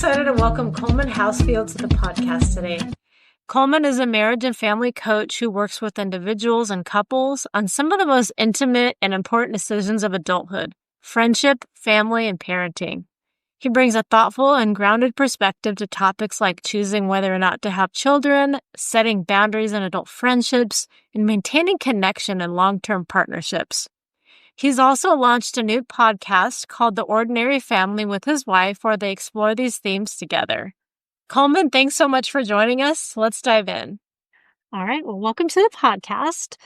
excited to welcome Coleman Housefield to the podcast today. Coleman is a marriage and family coach who works with individuals and couples on some of the most intimate and important decisions of adulthood: friendship, family, and parenting. He brings a thoughtful and grounded perspective to topics like choosing whether or not to have children, setting boundaries in adult friendships, and maintaining connection in long-term partnerships. He's also launched a new podcast called The Ordinary Family with his wife, where they explore these themes together. Coleman, thanks so much for joining us. Let's dive in. All right. Well, welcome to the podcast.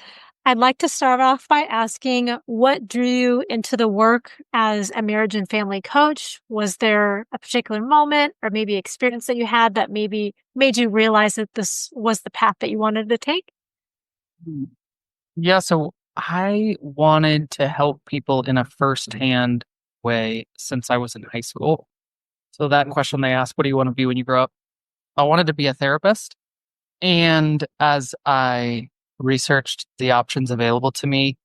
I'd like to start off by asking, what drew you into the work as a marriage and family coach? Was there a particular moment or maybe experience that you had that maybe made you realize that this was the path that you wanted to take? Yeah, so I wanted to help people in a firsthand way since I was in high school. So that question they asked, what do you want to be when you grow up? I wanted to be a therapist. And as I researched the options available to me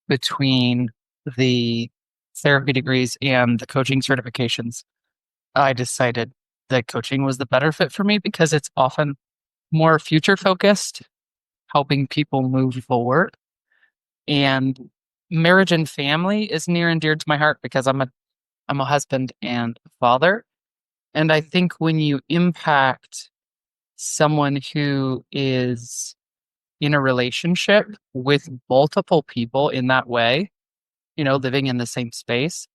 between the therapy degrees and the coaching certifications, I decided that coaching was the better fit for me because it's often more future focused, helping people move forward. And marriage and family is near and dear to my heart because I'm a husband and a father. And I think when you impact someone who is in a relationship with multiple people in that way, living in the same space,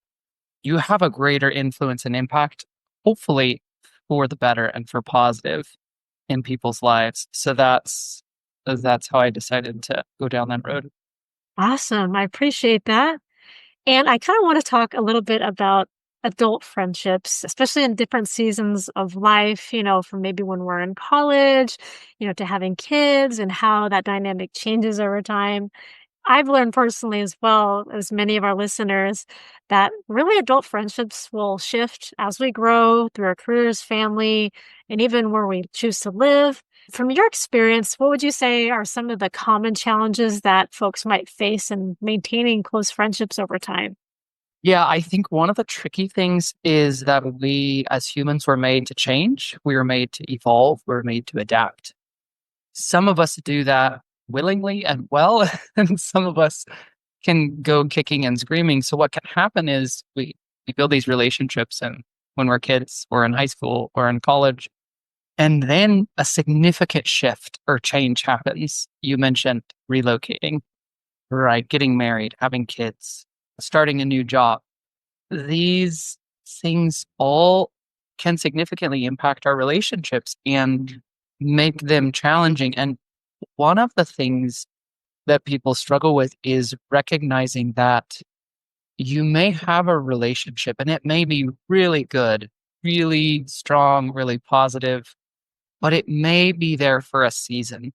you have a greater influence and impact, hopefully for the better and for positive in people's lives. So that's how I decided to go down that road. Awesome. I appreciate that. And I kind of want to talk a little bit about adult friendships, especially in different seasons of life, from maybe when we're in college, to having kids and how that dynamic changes over time. I've learned personally, as well as many of our listeners, that really adult friendships will shift as we grow through our careers, family, and even where we choose to live. From your experience, what would you say are some of the common challenges that folks might face in maintaining close friendships over time? Yeah, I think one of the tricky things is that we as humans were made to change. We were made to evolve. We were made to adapt. Some of us do that willingly and well, and some of us can go kicking and screaming. So what can happen is we build these relationships, and when we're kids or in high school or in college, and then a significant shift or change happens. You mentioned relocating, right? Getting married, having kids, starting a new job. These things all can significantly impact our relationships and make them challenging. And one of the things that people struggle with is recognizing that you may have a relationship and it may be really good, really strong, really positive, but it may be there for a season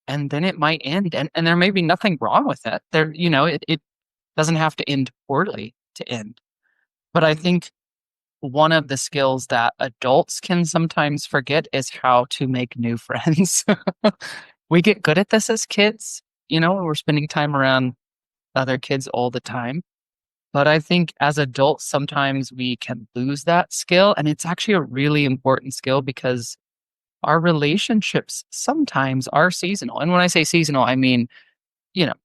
and then it might end. And there may be nothing wrong with it. It doesn't have to end poorly to end. But I think one of the skills that adults can sometimes forget is how to make new friends. We get good at this as kids, we're spending time around other kids all the time. But I think as adults, sometimes we can lose that skill. And it's actually a really important skill because our relationships sometimes are seasonal. And when I say seasonal, I mean,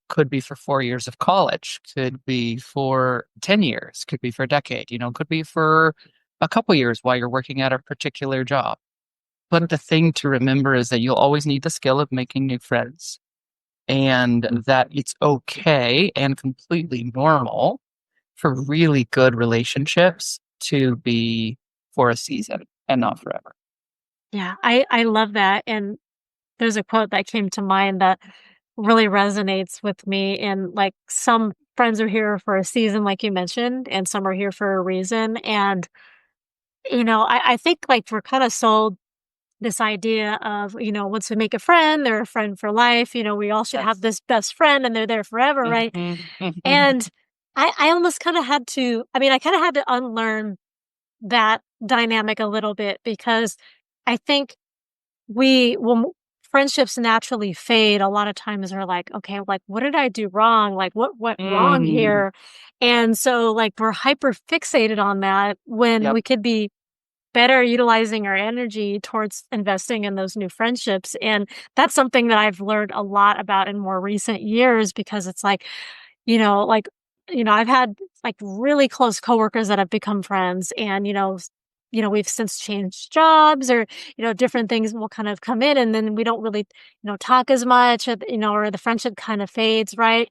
could be for 4 years of college, could be for 10 years, could be for a decade, could be for a couple years while you're working at a particular job. But the thing to remember is that you'll always need the skill of making new friends and that it's okay and completely normal for really good relationships to be for a season and not forever. Yeah, I love that. And there's a quote that came to mind that really resonates with me. And like, some friends are here for a season, like you mentioned, and some are here for a reason. And, I think like we're kind of sold this idea of, once we make a friend, they're a friend for life. We all should have this best friend and they're there forever, right? And I almost kind of had to, I kind of had to unlearn that dynamic a little bit, because I think when friendships naturally fade, a lot of times we're like, okay, like, what did I do wrong? Like, what went wrong here? And so, like, we're hyper fixated on that when Yep. we could be better utilizing our energy towards investing in those new friendships. And that's something that I've learned a lot about in more recent years, because it's like, you know, like, I've had like really close coworkers that have become friends, and, we've since changed jobs, or, different things will kind of come in, and then we don't really, talk as much, or the friendship kind of fades. Right.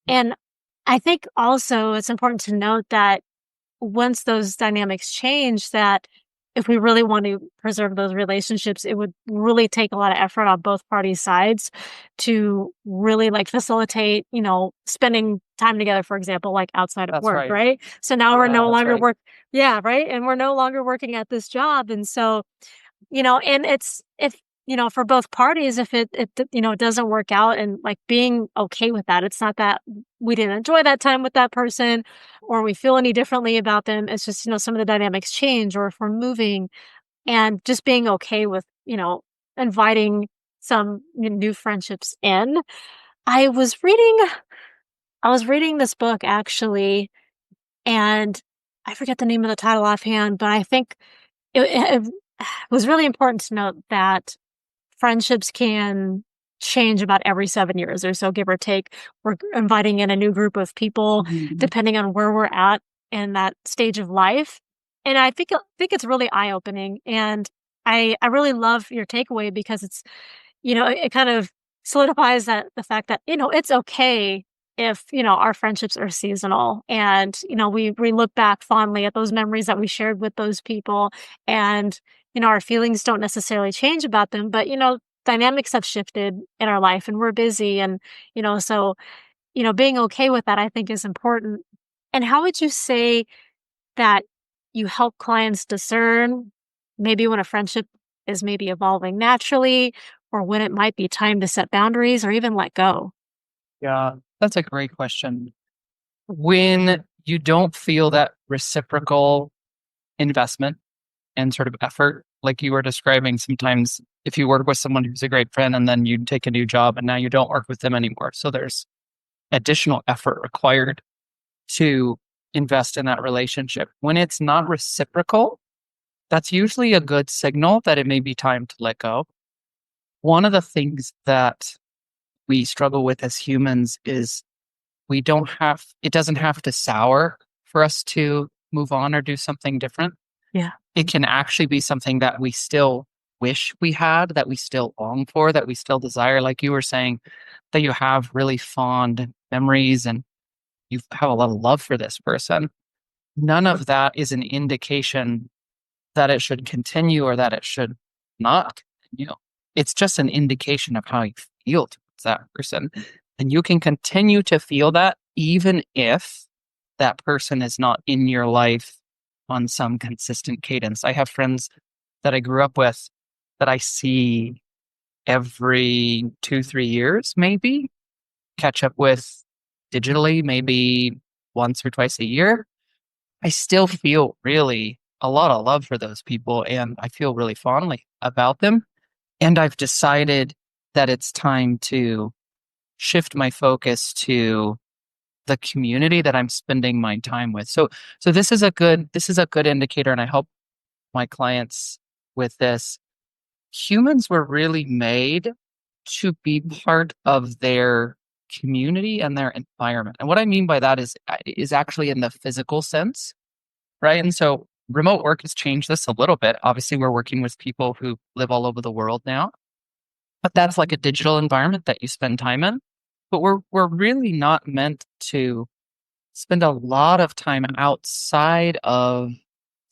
And I think also it's important to note that once those dynamics change, that if we really want to preserve those relationships, it would really take a lot of effort on both parties' sides to really like facilitate, spending time together, for example, like outside of That's work, right. right? So now we're Yeah, no that's longer right. work, yeah, right? And we're no longer working at this job. And so, and it's if for both parties, if it doesn't work out, and like being okay with that. It's not that we didn't enjoy that time with that person, or we feel any differently about them. It's just, some of the dynamics change, or if we're moving, and just being okay with, inviting some new friendships in. I was reading I was reading this book actually, and I forget the name of the title offhand, but I think it was really important to note that friendships can change about every 7 years or so, give or take. We're inviting in a new group of people Mhm. depending on where we're at in that stage of life. And I think it's really eye-opening, and I really love your takeaway, because it's, it kind of solidifies that the fact that, it's okay if, our friendships are seasonal, and, we look back fondly at those memories that we shared with those people, and, our feelings don't necessarily change about them, but, dynamics have shifted in our life, and we're busy, and, so, being okay with that, I think, is important. And how would you say that you help clients discern maybe when a friendship is maybe evolving naturally, or when it might be time to set boundaries or even let go? Yeah, that's a great question. When you don't feel that reciprocal investment and sort of effort, like you were describing, sometimes if you work with someone who's a great friend and then you take a new job and now you don't work with them anymore. So there's additional effort required to invest in that relationship. When it's not reciprocal, that's usually a good signal that it may be time to let go. One of the things that we struggle with as humans is it doesn't have to sour for us to move on or do something different. Yeah. It can actually be something that we still wish we had, that we still long for, that we still desire. Like you were saying, that you have really fond memories and you have a lot of love for this person. None of that is an indication that it should continue or that it should not continue. It's just an indication of how you feel towards that person. And you can continue to feel that even if that person is not in your life on some consistent cadence. I have friends that I grew up with that I see every 2, 3 years, maybe catch up with digitally, maybe once or twice a year. I still feel really a lot of love for those people and I feel really fondly about them. And I've decided that it's time to shift my focus to the community that I'm spending my time with. So this is a good indicator and I help my clients with this. Humans were really made to be part of their community and their environment. And what I mean by that is actually in the physical sense, right? And so remote work has changed this a little bit. Obviously, we're working with people who live all over the world now, but that's like a digital environment that you spend time in. But we're really not meant to spend a lot of time outside of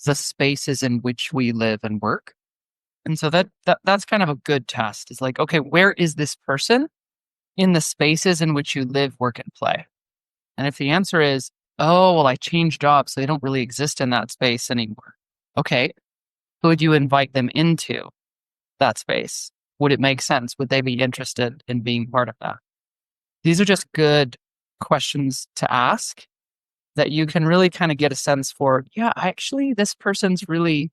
the spaces in which we live and work. And so that's kind of a good test. Is like, okay, where is this person in the spaces in which you live, work, and play? And if the answer is, oh, well, I changed jobs, so they don't really exist in that space anymore. Okay, would you invite them into that space? Would it make sense? Would they be interested in being part of that? These are just good questions to ask that you can really kind of get a sense for, yeah, actually, this person's really,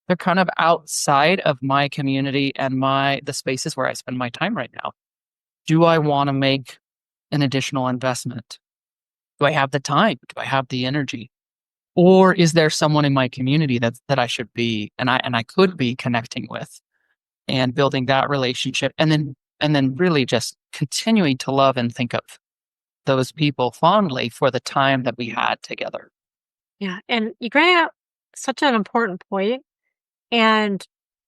they're kind of outside of my community and the spaces where I spend my time right now. Do I want to make an additional investment? Do I have the time? Do I have the energy? Or is there someone in my community that I should be and I could be connecting with and building that relationship and then really just continuing to love and think of those people fondly for the time that we had together. Yeah. And you bring up such an important point, and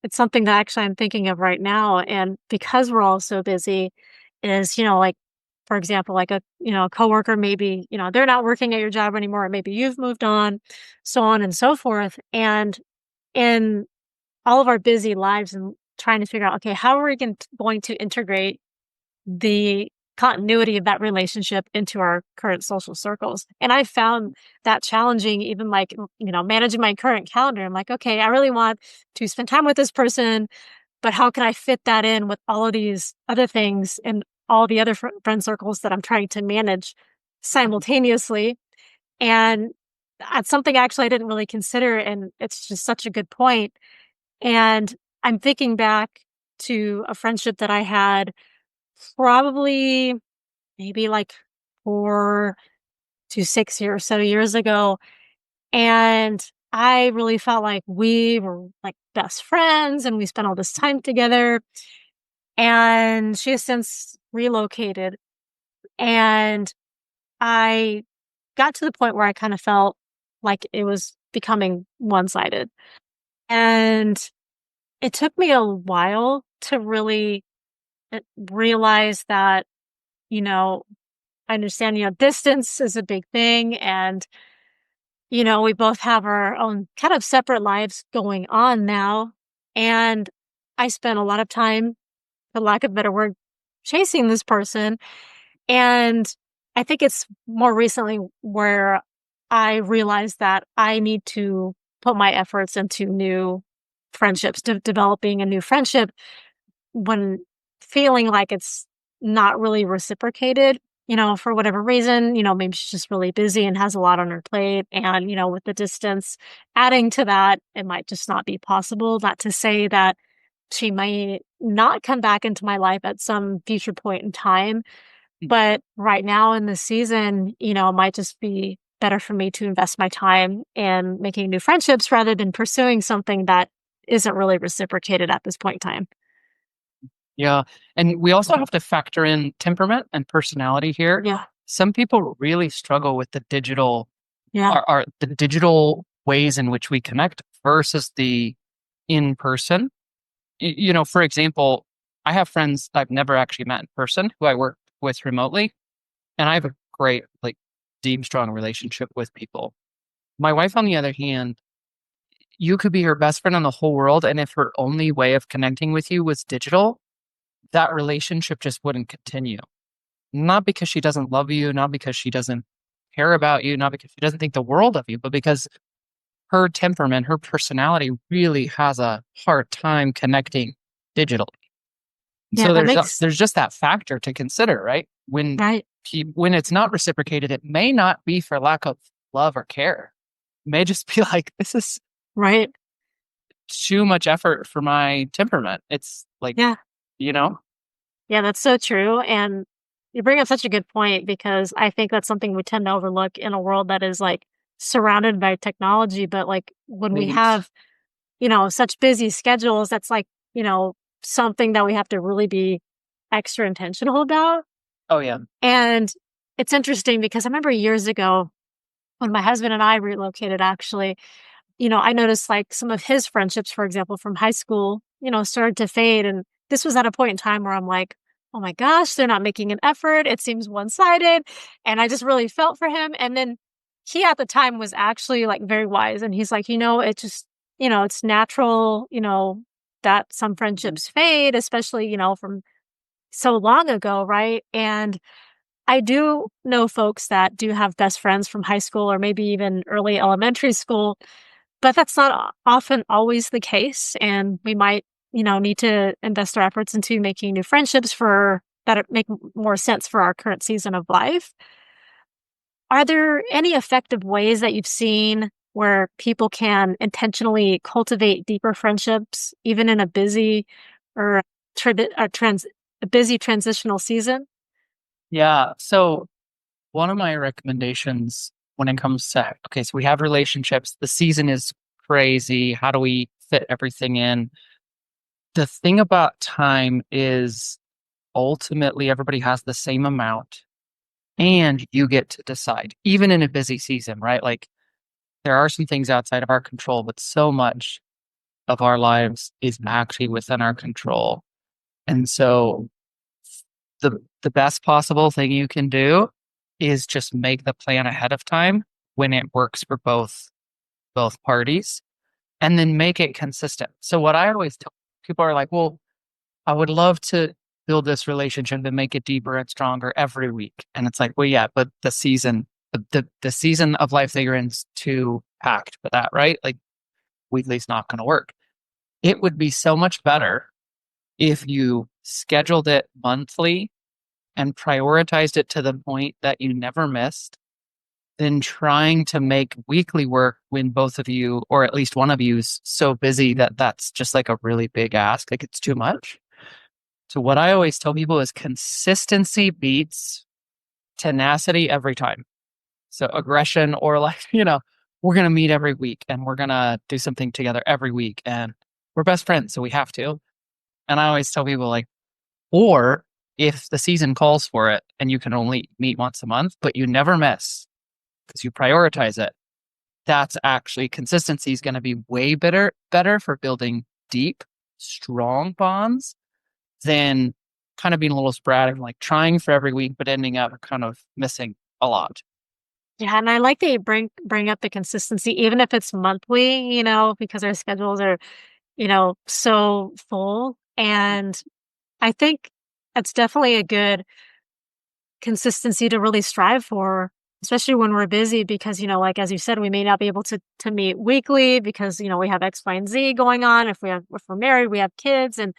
it's something that actually I'm thinking of right now. And because we're all so busy, is, like, for example, like a coworker, maybe, they're not working at your job anymore, or maybe you've moved on and so forth. And in all of our busy lives and trying to figure out, okay, how are we going to integrate the continuity of that relationship into our current social circles. And I found that challenging, even like, managing my current calendar. I'm like, okay, I really want to spend time with this person, but how can I fit that in with all of these other things and all the other friend circles that I'm trying to manage simultaneously? And that's something actually I didn't really consider. And it's just such a good point. And I'm thinking back to a friendship that I had probably maybe like 4 to 6 years or so years ago, and I really felt like we were, like, best friends, and we spent all this time together, and she has since relocated, and I got to the point where I kinda felt like it was becoming one-sided, and it took me a while to really, realize that, you know, I understand, distance is a big thing, and, we both have our own kind of separate lives going on now. And I spent a lot of time, for lack of a better word, chasing this person. And I think it's more recently where I realized that I need to put my efforts into new friendships, developing a new friendship when feeling like it's not really reciprocated, for whatever reason, maybe she's just really busy and has a lot on her plate. And, with the distance adding to that, it might just not be possible. Not to say that she might not come back into my life at some future point in time. But right now in the season, it might just be better for me to invest my time in making new friendships rather than pursuing something that isn't really reciprocated at this point in time. Yeah. And we also have to factor in temperament and personality here. Yeah. Some people really struggle with the digital Yeah. are the digital ways in which we connect versus the in person. For example, I have friends I've never actually met in person who I work with remotely, and I have a great, like, deep, strong relationship with people. My wife, on the other hand, you could be her best friend in the whole world, and if her only way of connecting with you was digital, that relationship just wouldn't continue. Not because she doesn't love you, not because she doesn't care about you, not because she doesn't think the world of you, but because her temperament, her personality really has a hard time connecting digitally. Yeah, So that there's makes there's just that factor to consider, right? right, When it's not reciprocated, it may not be for lack of love or care. It may just be like, this is right. too much effort for my temperament. It's like, Yeah. you know? Yeah, that's so true, and you bring up such a good point because I think that's something we tend to overlook in a world that is, like, surrounded by technology, but, like, when we Right. have, such busy schedules, that's, like, something that we have to really be extra intentional about. Oh yeah. And it's interesting because I remember years ago when my husband and I relocated, actually, I noticed, like, some of his friendships, for example, from high school, started to fade, and this was at a point in time where I'm like, "Oh my gosh, they're not making an effort, it seems one-sided," and I just really felt for him, and then he, at the time, was actually, like, very wise, and he's like, it just it's natural, that some friendships fade, especially, from so long ago, right?" And I do know folks that do have best friends from high school or maybe even early elementary school, but that's not often always the case, and we might, need to invest our efforts into making new friendships for that make more sense for our current season of life. Are there any effective ways that you've seen where people can intentionally cultivate deeper friendships, even in a busy or a a busy transitional season? Yeah. So one of my recommendations when it comes to, okay, so we have relationships, the season is crazy. How do we fit everything in? The thing about time is ultimately everybody has the same amount and you get to decide, even in a busy season, right? Like there are some things outside of our control, but so much of our lives is actually within our control. And so the best possible thing you can do is just make the plan ahead of time when it works for both parties and then make it consistent. So what I always tell people are like, well, I would love to build this relationship and make it deeper and stronger every week. And it's like, well, yeah, but the season of life that you're in is too packed for that, right? Like weekly's not going to work. It would be so much better if you scheduled it monthly and prioritized it to the point that you never missed than trying to make weekly work when both of you, or at least one of you, is so busy that that's just like a really big ask. Like it's too much. So, what I always tell people is consistency beats tenacity every time. So, aggression, or like, we're going to meet every week and we're going to do something together every week. And we're best friends. So, we have to. And I always tell people, like, or if the season calls for it and you can only meet once a month, but you never miss because you prioritize it, that's actually consistency is going to be way better for building deep, strong bonds than kind of being a little sporadic, like trying for every week, but ending up kind of missing a lot. Yeah, and I like that you bring up the consistency, even if it's monthly, because our schedules are, so full. And I think it's definitely a good consistency to really strive for, especially when we're busy, because, like as you said, we may not be able to meet weekly because, we have X, Y, and Z going on. If we're married, we have kids and,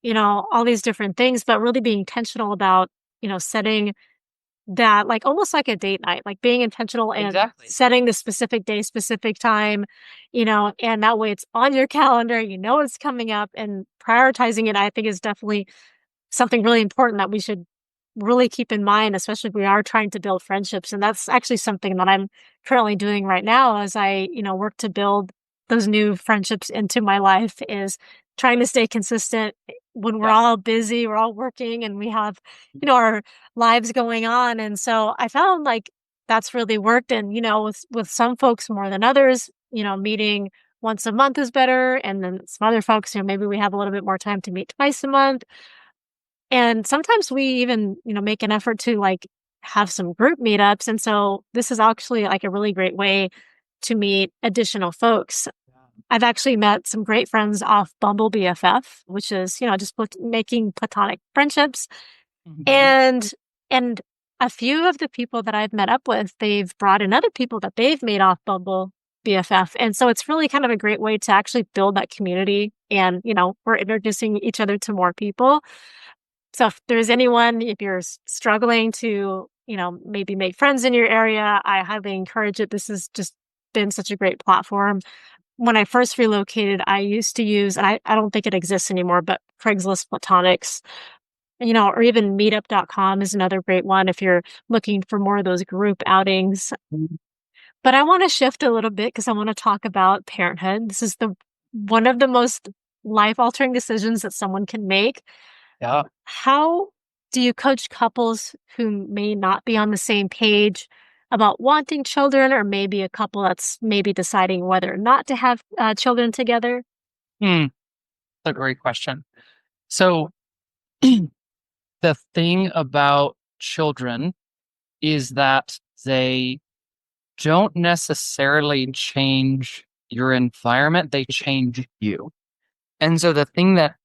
all these different things, but really being intentional about, setting that like almost like a date night, like being intentional and Exactly. setting the specific day, specific time, and that way it's on your calendar, it's coming up, and prioritizing it, I think, is definitely something really important that we should really keep in mind, especially if we are trying to build friendships. And that's actually something that I'm currently doing right now as I, work to build those new friendships into my life, is trying to stay consistent when we're Yeah. all busy, we're all working and we have, our lives going on. And so I found like that's really worked. And, with some folks more than others, meeting once a month is better. And then some other folks, maybe we have a little bit more time to meet twice a month. And sometimes we even, make an effort to like have some group meetups. And so this is actually like a really great way to meet additional folks. I've actually met some great friends off Bumble BFF, which is, just making platonic friendships. Mhm. And and a few of the people that I've met up with, they've brought in other people that they've made off Bumble BFF. And so it's really kind of a great way to actually build that community. And, we're introducing each other to more people. So if there's anyone, if you're struggling to, maybe make friends in your area, I highly encourage it. This has just been such a great platform. When I first relocated, I used to use, and I don't think it exists anymore, but Craigslist Platonics, or even meetup.com is another great one if you're looking for more of those group outings. But I want to shift a little bit because I want to talk about parenthood. This is the one of the most life-altering decisions that someone can make. Yeah. How do you coach couples who may not be on the same page about wanting children, or maybe a couple that's maybe deciding whether or not to have children together? Hmm. That's a great question. So the thing about children is that they don't necessarily change your environment, they change you. And so the thing that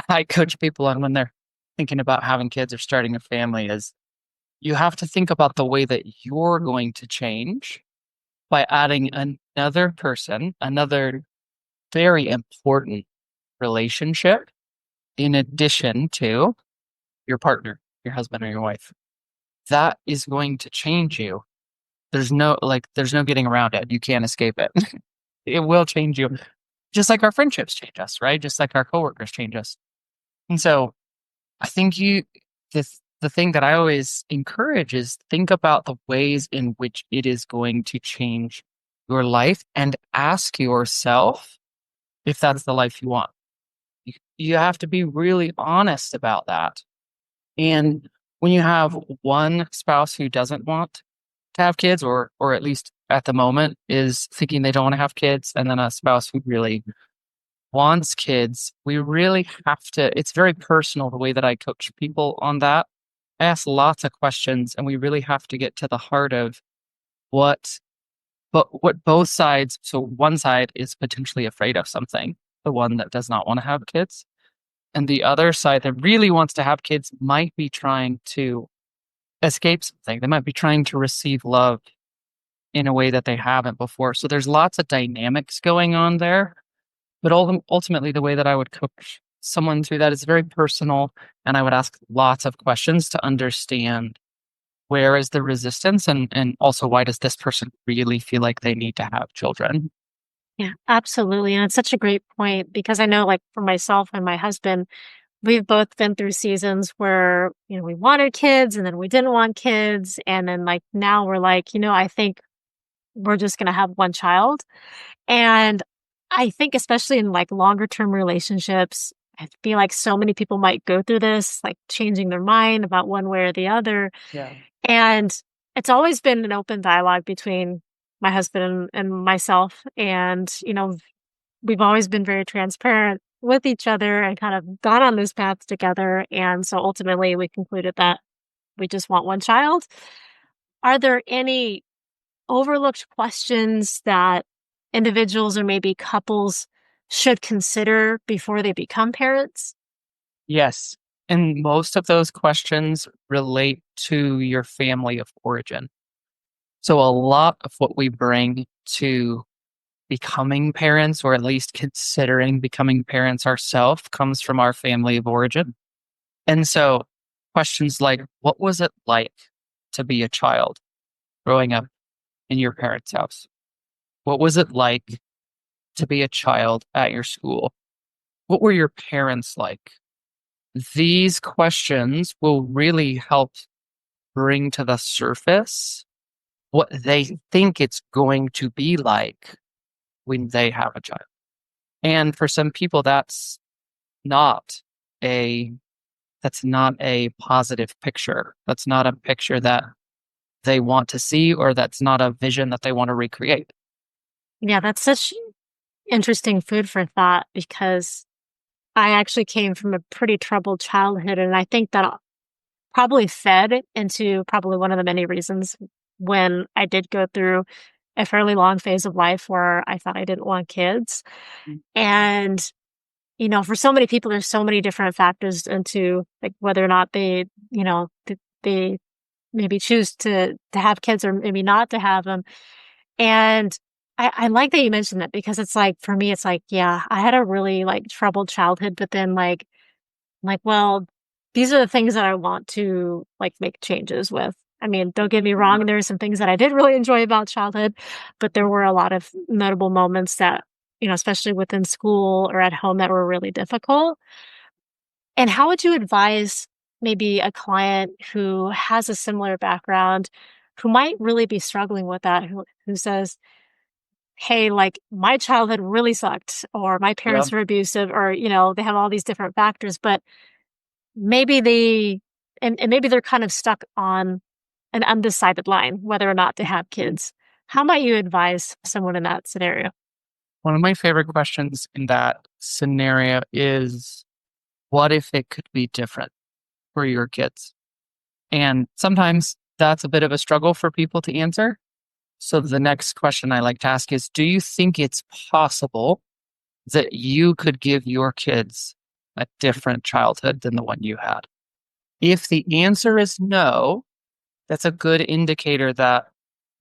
I coach people on when they're thinking about having kids or starting a family is you have to think about the way that you're going to change by adding another person, another very important relationship in addition to your partner, your husband or your wife. That is going to change you. There's no getting around it. You can't escape it. It will change you. Just like our friendships change us, right? Just like our coworkers change us. And so I think the thing that I always encourage is think about the ways in which it is going to change your life and ask yourself if that's the life you want. You have to be really honest about that. And when you have one spouse who doesn't want to have kids, or at least at the moment is thinking they don't want to have kids, and then a spouse who really wants kids, we really have to, it's very personal the way that I coach people on that. I ask lots of questions, and we really have to get to the heart of what what both sides, so one side is potentially afraid of something, the one that does not want to have kids, and the other side that really wants to have kids might be trying to escape something. They might be trying to receive love in a way that they haven't before. So there's lots of dynamics going on there. But ultimately, the way that I would coach someone through that is very personal. And I would ask lots of questions to understand where is the resistance, and also why does this person really feel like they need to have children? Yeah, absolutely. And it's such a great point because I know, like, for myself and my husband, we've both been through seasons where, we wanted kids and then we didn't want kids. And then, like, now we're like, I think we're just going to have one child. And I think, especially in like longer term relationships, I feel like so many people might go through this, like changing their mind about one way or the other. Yeah. And it's always been an open dialogue between my husband and myself. And, we've always been very transparent with each other and kind of gone on this path together. And so ultimately we concluded that we just want one child. Are there any overlooked questions that individuals or maybe couples should consider before they become parents? Yes. And most of those questions relate to your family of origin. So a lot of what we bring to becoming parents, or at least considering becoming parents ourselves, comes from our family of origin. And so questions like, what was it like to be a child growing up in your parents' house? What was it like to be a child at your school? What were your parents like? These questions will really help bring to the surface what they think it's going to be like when they have a child. And for some people, not a that's not a positive picture. That's not a picture that they want to see, or that's not a vision that they want to recreate. Yeah, that's such interesting food for thought because I actually came from a pretty troubled childhood. And I think that probably fed into probably one of the many reasons when I did go through a fairly long phase of life where I thought I didn't want kids. Mm. And, for so many people, there's so many different factors into like whether or not they maybe choose to have kids or maybe not to have them. And I like that you mentioned that because it's like for me, it's like, yeah, I had a really like troubled childhood, but then well, these are the things that I want to, like, make changes with. I mean, don't get me wrong, there are some things that I did really enjoy about childhood, but there were a lot of notable moments that, especially within school or at home that were really difficult. And how would you advise maybe a client who has a similar background, who might really be struggling with that, who says, "Hey, like, my childhood really sucked," or "My Yeah. parents were abusive," or, they have all these different factors, but maybe they and maybe they're kind of stuck on an undecided line whether or not to have kids. How might you advise someone in that scenario? One of my favorite questions in that scenario is, what if it could be different for your kids? And sometimes that's a bit of a struggle for people to answer. So the next question I like to ask is, do you think it's possible that you could give your kids a different childhood than the one you had? If the answer is no, that's a good indicator that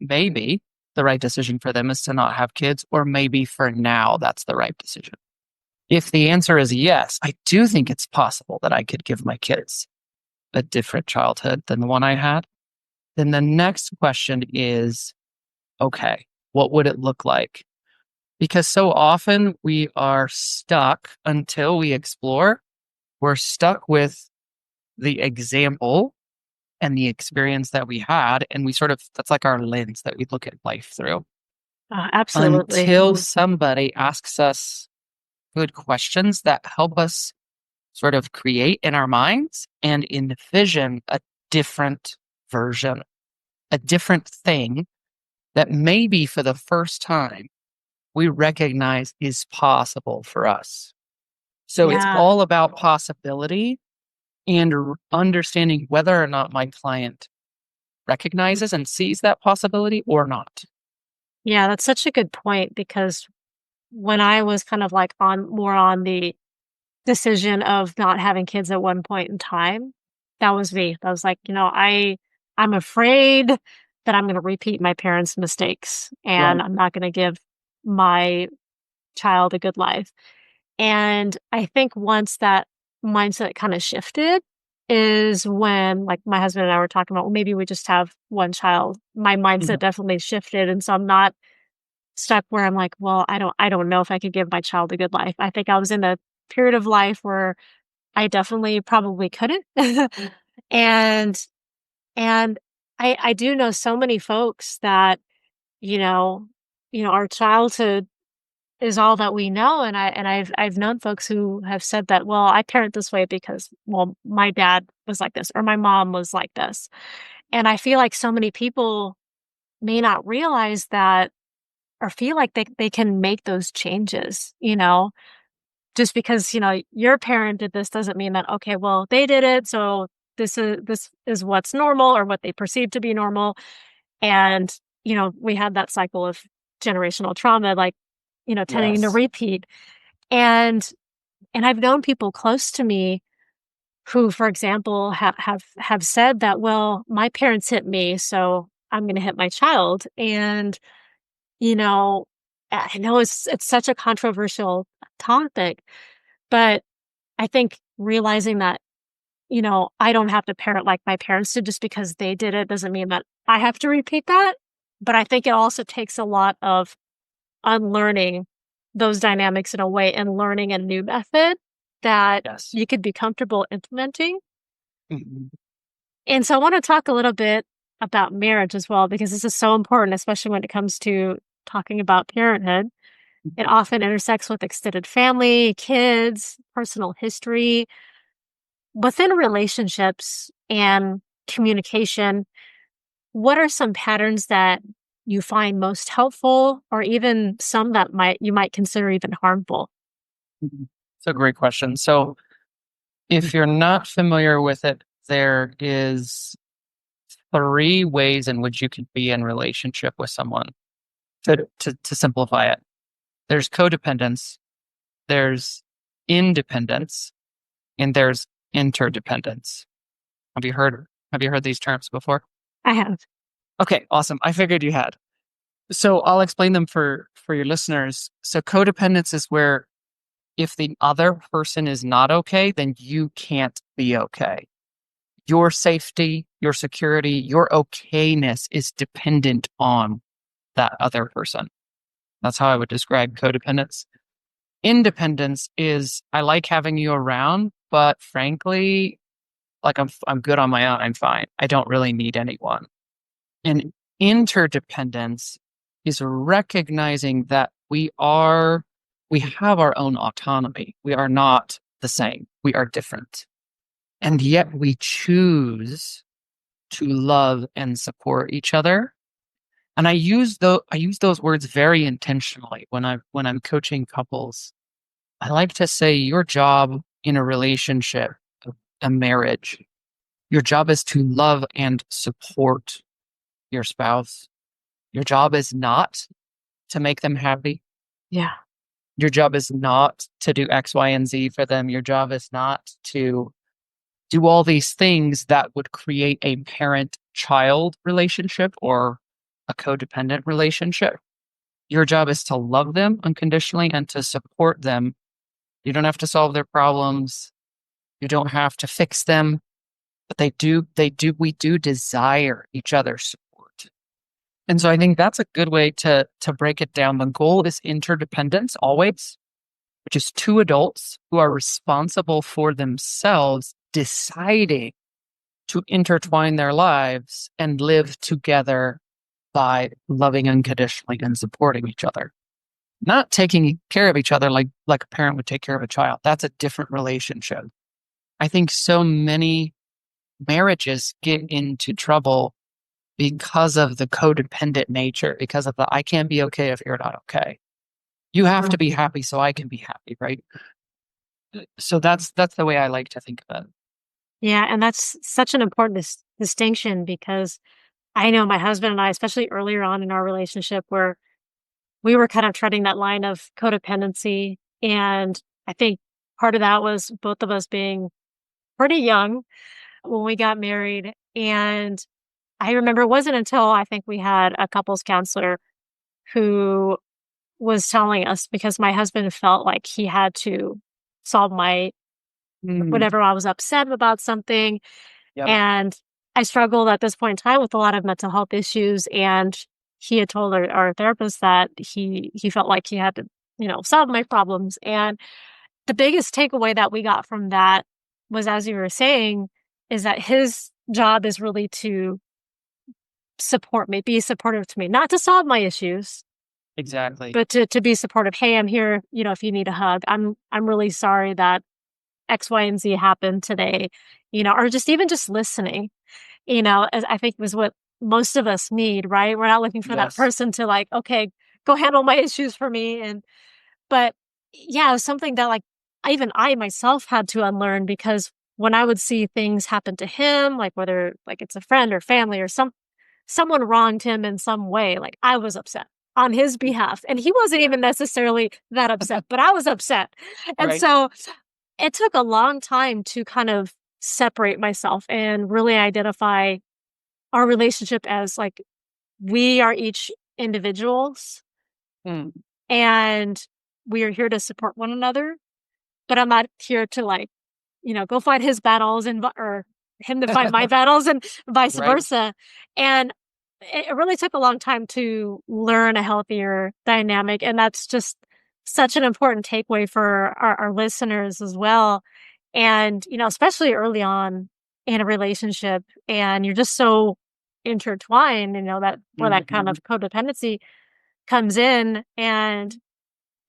maybe the right decision for them is to not have kids, or maybe for now, that's the right decision. If the answer is yes, I do think it's possible that I could give my kids a different childhood than the one I had, then the next question is, okay, what would it look like? Because so often we are stuck until we explore. We're stuck with the example and the experience that we had. And we sort of, that's like our lens that we look at life through Absolutely. until somebody asks us good questions that help us sort of create in our minds and envision a different version, a different thing that maybe for the first time we recognize is possible for us. So it's Yeah. all about possibility and understanding whether or not my client recognizes and sees that possibility or not. Yeah, that's such a good point because when I was kind of like on the decision of not having kids at one point in time, that was me. I was like, I'm afraid that I'm going to repeat my parents' mistakes and Right. I'm not going to give my child a good life. And I think once that mindset kind of shifted is when like my husband and I were talking about, well, maybe we just have one child. My mindset Mhm. definitely shifted. And so I'm not stuck where I'm like, well, I don't know if I could give my child a good life. I think I was in a period of life where I definitely probably couldn't. and and I do know so many folks that, you know, our childhood is all that we know. And I've known folks who have said that, well, I parent this way because, well, my dad was like this or my mom was like this. And I feel like so many people may not realize that or feel like they can make those changes, just because, your parent did this doesn't mean that, okay, well, they did it. So this is what's normal or what they perceive to be normal. And, we had that cycle of generational trauma, like, tending to Yes. repeat. And and I've known people close to me who, for example, have said that, well, my parents hit me, so I'm going to hit my child. And you know, I know it's such a controversial topic, but I think realizing that, I don't have to parent like my parents did just because they did it doesn't mean that I have to repeat that. But I think it also takes a lot of unlearning those dynamics in a way and learning a new method that Yes. you could be comfortable implementing. Mhm. And so I want to talk a little bit about marriage as well, because this is so important, especially when it comes to talking about parenthood. It often intersects with extended family, kids, personal history. Within relationships and communication, what are some patterns that you find most helpful or even some that you might consider even harmful? Mhm. It's a great question. So if you're not familiar with it, there is three ways in which you can be in relationship with someone. To simplify it, there's codependence, there's independence, and there's interdependence. Have you heard these terms before? I have. Okay, awesome. I figured you had. So I'll explain them for your listeners. So codependence is where if the other person is not okay, then you can't be okay. Your safety, your security, your okayness is dependent on that other person. That's how I would describe codependence. Independence is I like having you around, but frankly, like I'm good on my own. I'm fine. I don't really need anyone. And interdependence is recognizing that we have our own autonomy. We are not the same. We are different. And yet we choose to love and support each other. And I use those words very intentionally when I'm coaching couples. I like to say your job in a relationship, a marriage, your job is to love and support your spouse. Your job is not to make them happy. Yeah. Your job is not to do X, Y, and Z for them. Your job is not to do all these things that would create a parent child relationship or a codependent relationship. Your job is to love them unconditionally and to support them. You don't have to solve their problems. You don't have to fix them, but we do desire each other's support. And so I think that's a good way to break it down. The goal is interdependence always, which is two adults who are responsible for themselves deciding to intertwine their lives and live together by loving unconditionally and supporting each other. Not taking care of each other like a parent would take care of a child. That's a different relationship. I think so many marriages get into trouble because of the codependent nature, because of the I can't be okay if you're not okay. You have to be happy so I can be happy, right? So that's the way I like to think of it. Yeah, and that's such an important distinction because I know my husband and I, especially earlier on in our relationship, where we were kind of treading that line of codependency. And I think part of that was both of us being pretty young when we got married. And I remember it wasn't until I think we had a couples counselor who was telling us because my husband felt like he had to solve my Mm, whenever I was upset about something. yep. And I struggled at this point in time with a lot of mental health issues. And he had told our therapist that he felt like he had to, solve my problems. And the biggest takeaway that we got from that was, as you were saying, is that his job is really to support me, be supportive to me, not to solve my issues, Exactly. but to be supportive. Hey, I'm here, if you need a hug. I'm really sorry that X, Y, and Z happened today, or just even just listening, as I think was what most of us need, right? We're not looking for that Yes. person to like, okay, go handle my issues for me. But yeah, it was something that like even I myself had to unlearn because when I would see things happen to him, like whether like it's a friend or family or someone wronged him in some way, like I was upset on his behalf. And he wasn't even necessarily that upset, but I was upset. And Right. so it took a long time to kind of separate myself and really identify our relationship as like we are each individuals Mm, and we are here to support one another, but I'm not here to like, go fight his battles or him to fight my battles and vice right. versa. And it really took a long time to learn a healthier dynamic. And that's just such an important takeaway for our listeners as well. And, especially early on in a relationship and you're just so intertwined, that where that kind Mhm. of codependency comes in. And,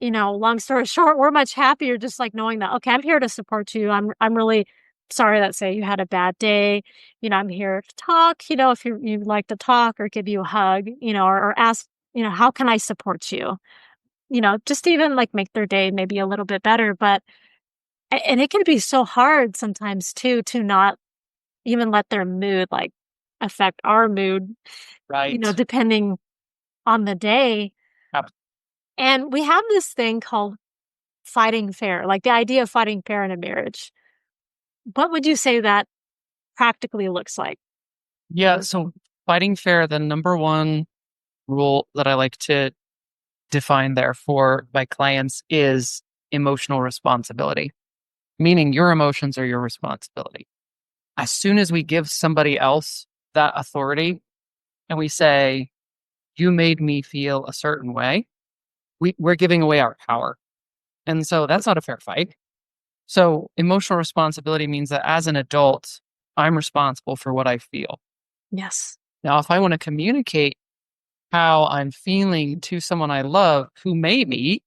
long story short, we're much happier just like knowing that, okay, I'm here to support you. I'm really sorry that say you had a bad day. I'm here to talk, if you'd like to talk or give you a hug, or ask, how can I support you? Just even like make their day maybe a little bit better. But and it can be so hard sometimes too to not even let their mood like affect our mood, Right. depending on the day. Ab- And we have this thing called fighting fair, like the idea of fighting fair in a marriage. What would you say that practically looks like? Yeah. So fighting fair, the number one rule that I like to define there for my clients is emotional responsibility, meaning your emotions are your responsibility. As soon as we give somebody else that authority and we say, you made me feel a certain way, we're giving away our power. And so that's not a fair fight. So emotional responsibility means that as an adult, I'm responsible for what I feel. Yes. Now, if I want to communicate how I'm feeling to someone I love who maybe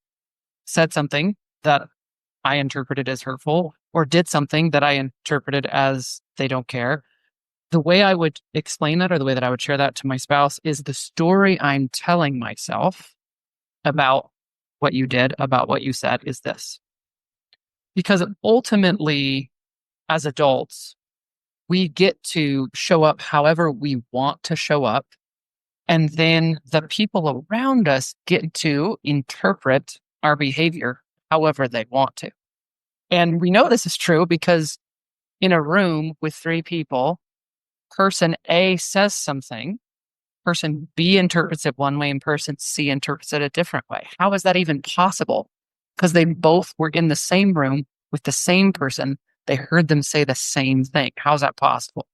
said something that I interpreted as hurtful or did something that I interpreted as they don't care, the way I would explain that or the way that I would share that to my spouse is the story I'm telling myself about what you did, about what you said is this. Because ultimately, as adults, we get to show up however we want to show up. And then the people around us get to interpret our behavior however they want to. And we know this is true because in a room with three people, person A says something, person B interprets it one way, and person C interprets it a different way. How is that even possible? Because they both were in the same room with the same person. They heard them say the same thing. How is that possible?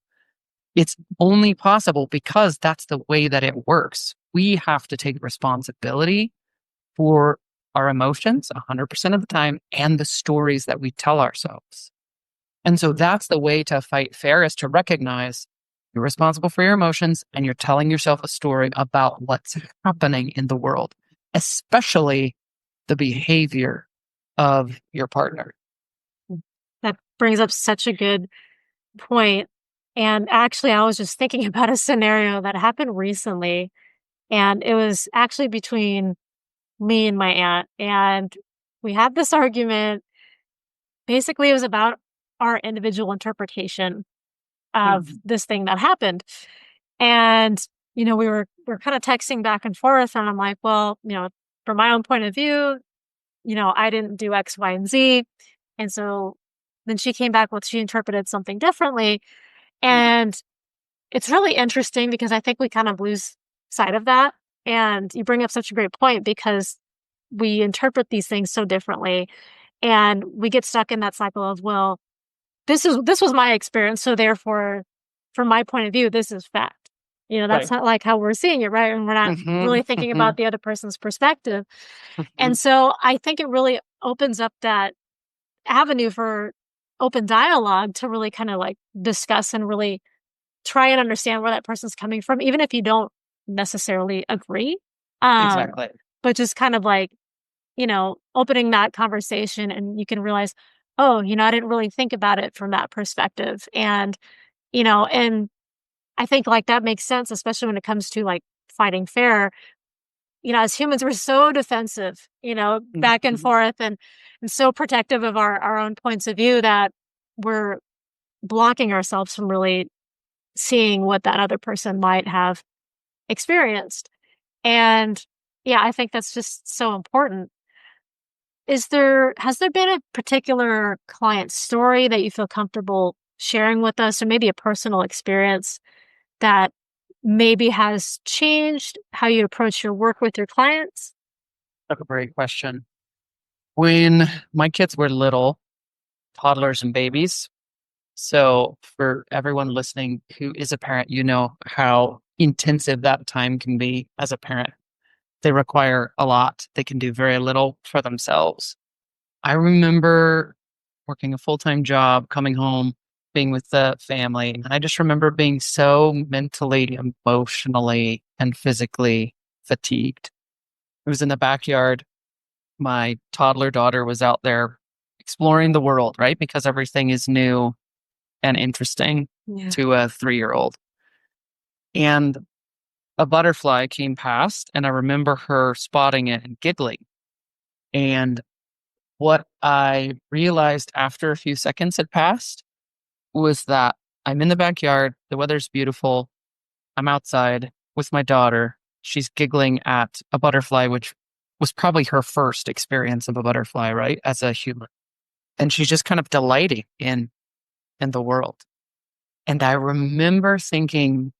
It's only possible because that's the way that it works. We have to take responsibility for our emotions 100% of the time and the stories that we tell ourselves. And so that's the way to fight fair, is to recognize you're responsible for your emotions and you're telling yourself a story about what's happening in the world, especially the behavior of your partner. That brings up such a good point. And actually, I was just thinking about a scenario that happened recently, and it was actually between me and my aunt. And we had this argument. Basically, it was about our individual interpretation of Mhm. this thing that happened. And, we were kind of texting back and forth, and I'm like, well, from my own point of view, I didn't do X, Y, and Z. And so then she came back with, she interpreted something differently. And it's really interesting because I think we kind of lose sight of that. And you bring up such a great point because we interpret these things so differently, and we get stuck in that cycle of, well, this was my experience, so therefore, from my point of view, this is fact. That's Right. not like how we're seeing it, right? And we're not Mhm, really thinking mhm, about the other person's perspective. And mhm. so I think it really opens up that avenue for open dialogue to really kind of like discuss and really try and understand where that person's coming from, even if you don't necessarily agree. Um, Exactly. but just kind of like, opening that conversation, and you can realize, oh, I didn't really think about it from that perspective. And I think like that makes sense, especially when it comes to like fighting fair. As humans, we're so defensive, back and Mhm. forth, and so protective of our own points of view that we're blocking ourselves from really seeing what that other person might have experienced. And yeah, I think that's just so important. Has there been a particular client story that you feel comfortable sharing with us, or maybe a personal experience that maybe has changed how you approach your work with your clients? That's a great question. When my kids were little, toddlers and babies, so for everyone listening who is a parent, you know how intensive that time can be as a parent. They require a lot. They can do very little for themselves. I remember working a full-time job, coming home, being with the family, and I just remember being so mentally, emotionally, and physically fatigued. It was in the backyard. My toddler daughter was out there exploring the world, right? Because everything is new and interesting Yeah. to a 3-year-old. And a butterfly came past, and I remember her spotting it and giggling. And what I realized after a few seconds had passed was that I'm in the backyard, the weather's beautiful, I'm outside with my daughter. She's giggling at a butterfly, which was probably her first experience of a butterfly, right? As a human. And she's just kind of delighting in the world. And I remember thinking,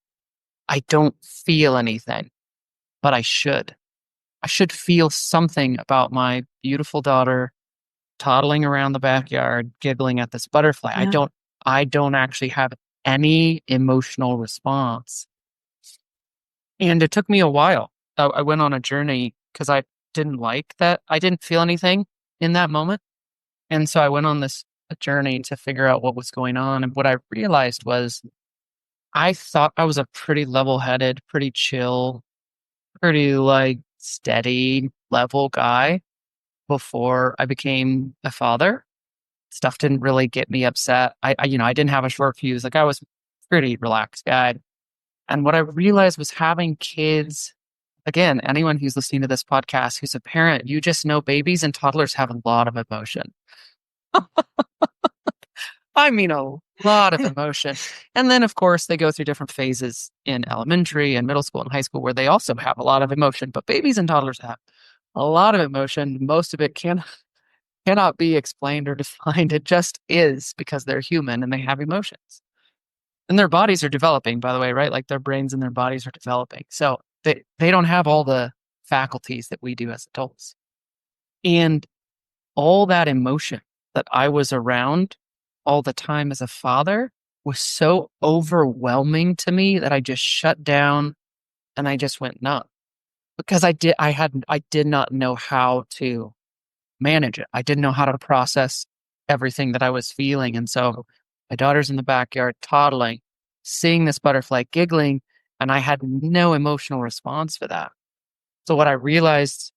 I don't feel anything, but I should. I should feel something about my beautiful daughter toddling around the backyard, giggling at this butterfly. Yeah. I don't actually have any emotional response. And it took me a while. I went on a journey because I didn't like that. I didn't feel anything in that moment. And so I went on this a journey to figure out what was going on. And what I realized was I thought I was a pretty level headed, pretty chill, pretty like steady level guy before I became a father. Stuff didn't really get me upset. I didn't have a short fuse. Like I was pretty relaxed guy. And what I realized was having kids, again, anyone who's listening to this podcast who's a parent, you just know babies and toddlers have a lot of emotion. I mean, a lot of emotion. And then, of course, they go through different phases in elementary and middle school and high school where they also have a lot of emotion. But babies and toddlers have a lot of emotion. Most of it cannot be explained or defined. It just is because they're human and they have emotions. And their bodies are developing, by the way, right? Like their brains and their bodies are developing. So they don't have all the faculties that we do as adults. And all that emotion that I was around all the time as a father was so overwhelming to me that I just shut down and I just went numb because I did not know how to manage it. I didn't know how to process everything that I was feeling. And so my daughter's in the backyard toddling, seeing this butterfly giggling, and I had no emotional response for that. So what I realized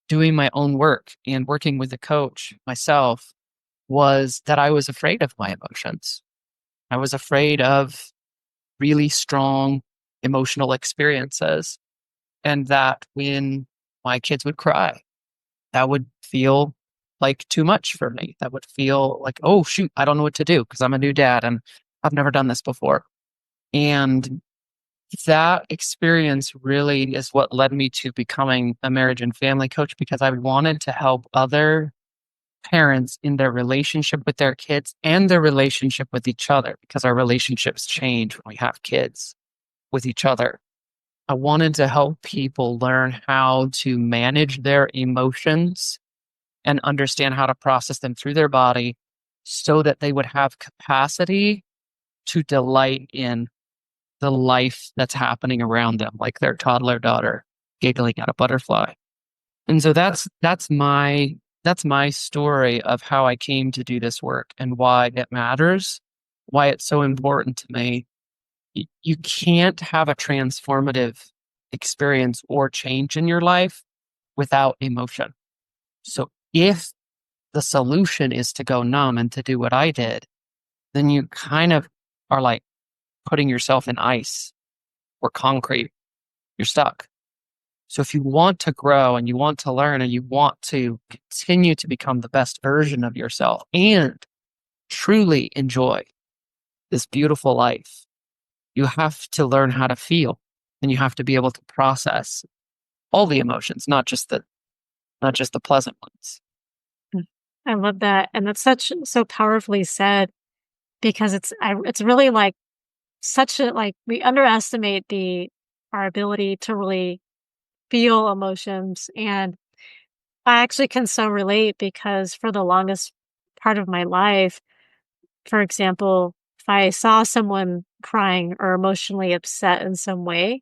doing my own work and working with a coach myself was that I was afraid of my emotions. I was afraid of really strong emotional experiences. And that when my kids would cry, that would feel like too much for me. That would feel like, oh, shoot, I don't know what to do because I'm a new dad and I've never done this before. And that experience really is what led me to becoming a marriage and family coach because I wanted to help other parents in their relationship with their kids and their relationship with each other because our relationships change when we have kids with each other. I wanted to help people learn how to manage their emotions and understand how to process them through their body so that they would have capacity to delight in the life that's happening around them, like their toddler daughter giggling at a butterfly. And so that's my story of how I came to do this work and why it matters, why it's so important to me. You can't have a transformative experience or change in your life without emotion. So if the solution is to go numb and to do what I did, then you kind of are like putting yourself in ice or concrete. You're stuck. So if you want to grow and you want to learn and you want to continue to become the best version of yourself and truly enjoy this beautiful life, you have to learn how to feel and you have to be able to process all the emotions, not just the pleasant ones. I love that. And that's so powerfully said because it's really like such a, like we underestimate our ability to really feel emotions. And I actually can so relate because for the longest part of my life, for example, if I saw someone crying or emotionally upset in some way,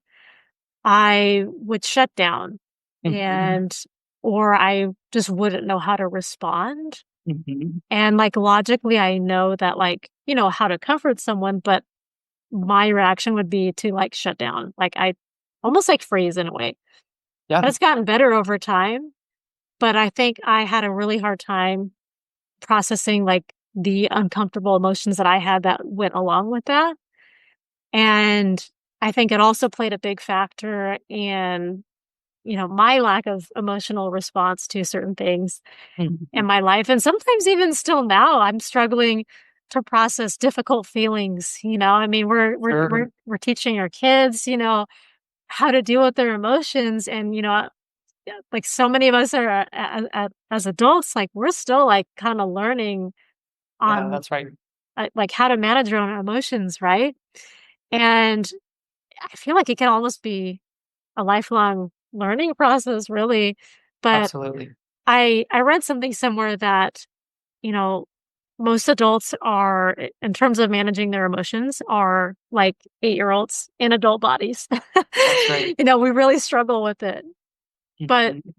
I would shut down Mhm. and or I just wouldn't know how to respond. Mhm. And like logically, I know that like, how to comfort someone, but my reaction would be to like shut down. Like I almost like freeze in a way. Yeah, But it's gotten better over time. But I think I had a really hard time processing like the uncomfortable emotions that I had that went along with that. And I think it also played a big factor in, my lack of emotional response to certain things in mhm. my life. And sometimes even still now, I'm struggling to process difficult feelings. I mean, Sure. we're teaching our kids, how to deal with their emotions, and like so many of us are as adults, like we're still like kind of learning Yeah, on that's right. like how to manage our own emotions, right? And I feel like it can almost be a lifelong learning process, really. But Absolutely. I read something somewhere that you know most adults are, in terms of managing their emotions, are like 8-year-olds in adult bodies. That's right. We really struggle with it. But Mhm.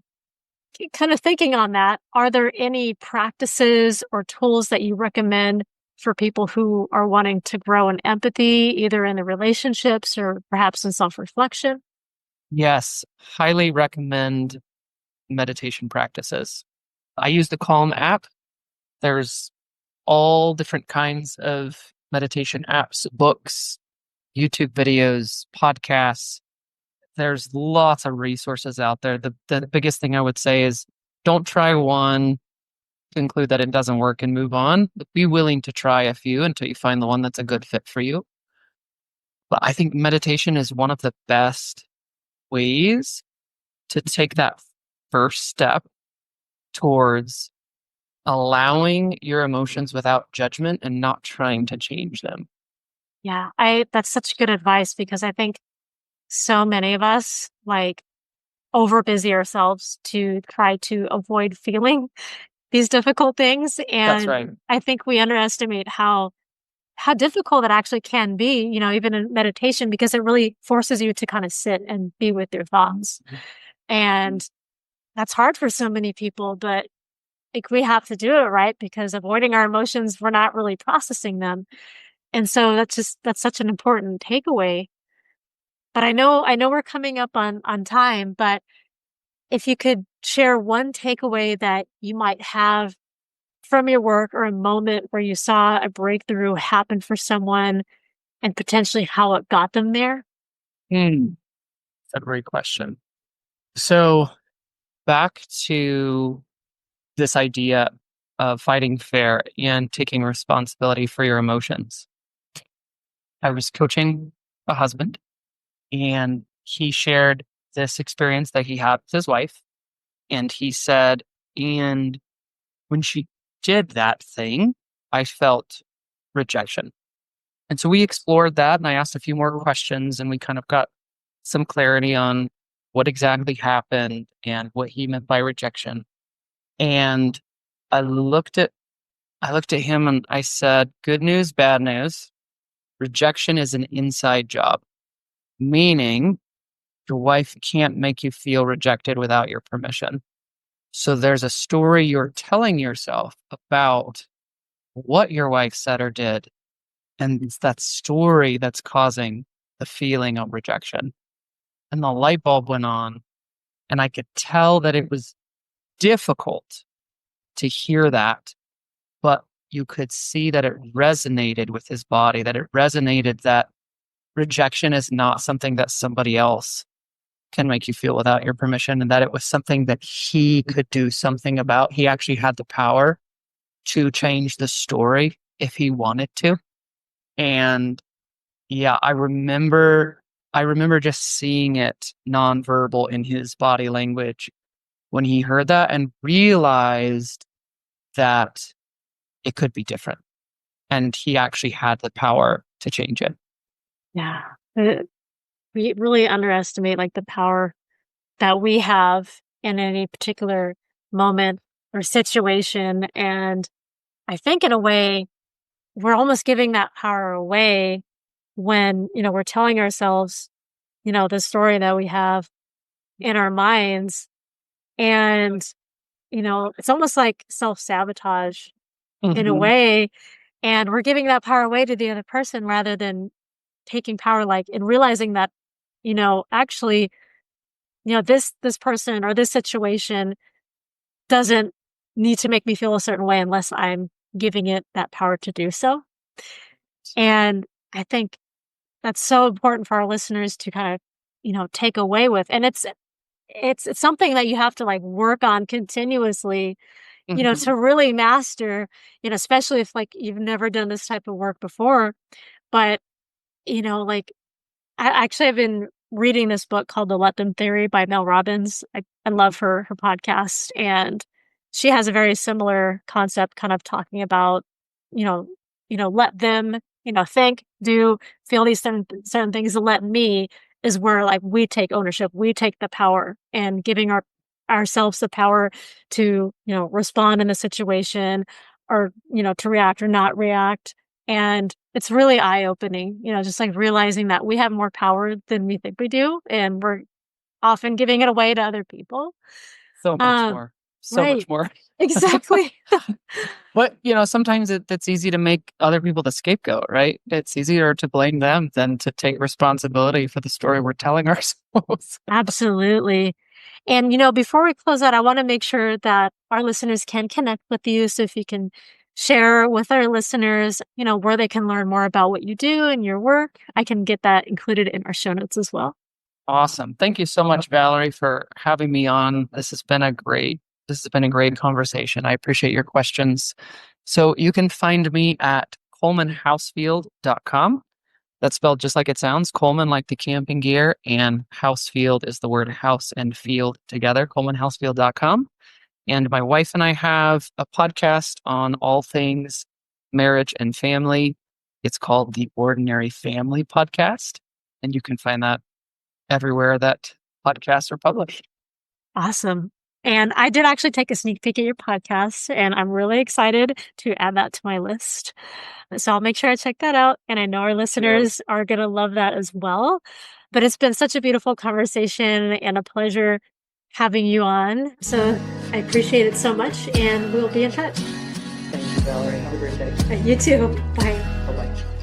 kind of thinking on that, are there any practices or tools that you recommend for people who are wanting to grow in empathy, either in the relationships or perhaps in self-reflection? Yes, highly recommend meditation practices. I use the Calm app. There's all different kinds of meditation apps, books, YouTube videos, podcasts. There's lots of resources out there. The biggest thing I would say is don't try one, conclude that it doesn't work and move on. But be willing to try a few until you find the one that's a good fit for you. But I think meditation is one of the best ways to take that first step towards allowing your emotions without judgment and not trying to change them. Yeah, I that's such good advice because I think so many of us like overbusy ourselves to try to avoid feeling these difficult things. That's And right. I think we underestimate how difficult it actually can be, even in meditation, because it really forces you to kind of sit and be with your thoughts. And that's hard for so many people, but like we have to do it, right? Because avoiding our emotions, we're not really processing them. And so that's such an important takeaway. But I know we're coming up on time, but if you could share one takeaway that you might have from your work or a moment where you saw a breakthrough happen for someone and potentially how it got them there. Hmm, that's a great question. So back to this idea of fighting fair and taking responsibility for your emotions. I was coaching a husband and he shared this experience that he had with his wife. And he said, and when she did that thing, I felt rejection. And so we explored that and I asked a few more questions and we kind of got some clarity on what exactly happened and what he meant by rejection. And I looked at I looked at him and I said, good news, bad news. Rejection is an inside job, meaning your wife can't make you feel rejected without your permission. So there's a story you're telling yourself about what your wife said or did. And it's that story that's causing the feeling of rejection. And the light bulb went on, and I could tell that it was difficult to hear that, but you could see that it resonated with his body, that it resonated that rejection is not something that somebody else can make you feel without your permission, and that it was something that he could do something about. He actually had the power to change the story if he wanted to. And yeah, I remember just seeing it nonverbal in his body language when he heard that and realized that it could be different. And he actually had the power to change it. Yeah. We really underestimate like the power that we have in any particular moment or situation. And I think in a way, we're almost giving that power away when, we're telling ourselves, the story that we have in our minds. And, it's almost like self-sabotage in a Mhm. way. And we're giving that power away to the other person rather than taking power, like, and realizing that, actually, this person or this situation doesn't need to make me feel a certain way unless I'm giving it that power to do so. And I think that's so important for our listeners to kind of, take away with. And it's something that you have to like work on continuously, Mhm. to really master, especially if like you've never done this type of work before. But, like I've been reading this book called The Let Them Theory by Mel Robbins. I love her podcast, and she has a very similar concept, kind of talking about, you know, let them, think, do, feel these certain things. And let me is where like we take ownership, we take the power, and giving ourselves the power to, respond in a situation, or to react or not react. And it's really eye-opening, just like realizing that we have more power than we think we do, and we're often giving it away to other people. So much Um, more. So right. much more. Exactly. But, sometimes it's easy to make other people the scapegoat, right? It's easier to blame them than to take responsibility for the story we're telling ourselves. Absolutely. And, before we close out, I want to make sure that our listeners can connect with you. So if you can share with our listeners, where they can learn more about what you do and your work, I can get that included in our show notes as well. Awesome. Thank you so much, Valerie, for having me on. This has been a great conversation. I appreciate your questions. So you can find me at colemanhousefield.com. That's spelled just like it sounds, Coleman like the camping gear, and Housefield is the word house and field together, colemanhousefield.com. And my wife and I have a podcast on all things marriage and family. It's called the Ordinary Family Podcast. And you can find that everywhere that podcasts are published. Awesome. And I did actually take a sneak peek at your podcast, and I'm really excited to add that to my list. So I'll make sure I check that out. And I know our listeners are going to love that as well. But it's been such a beautiful conversation and a pleasure having you on. So I appreciate it so much, and we'll be in touch. Thank you, Valerie. Have a great day. You too. Bye. Bye-bye.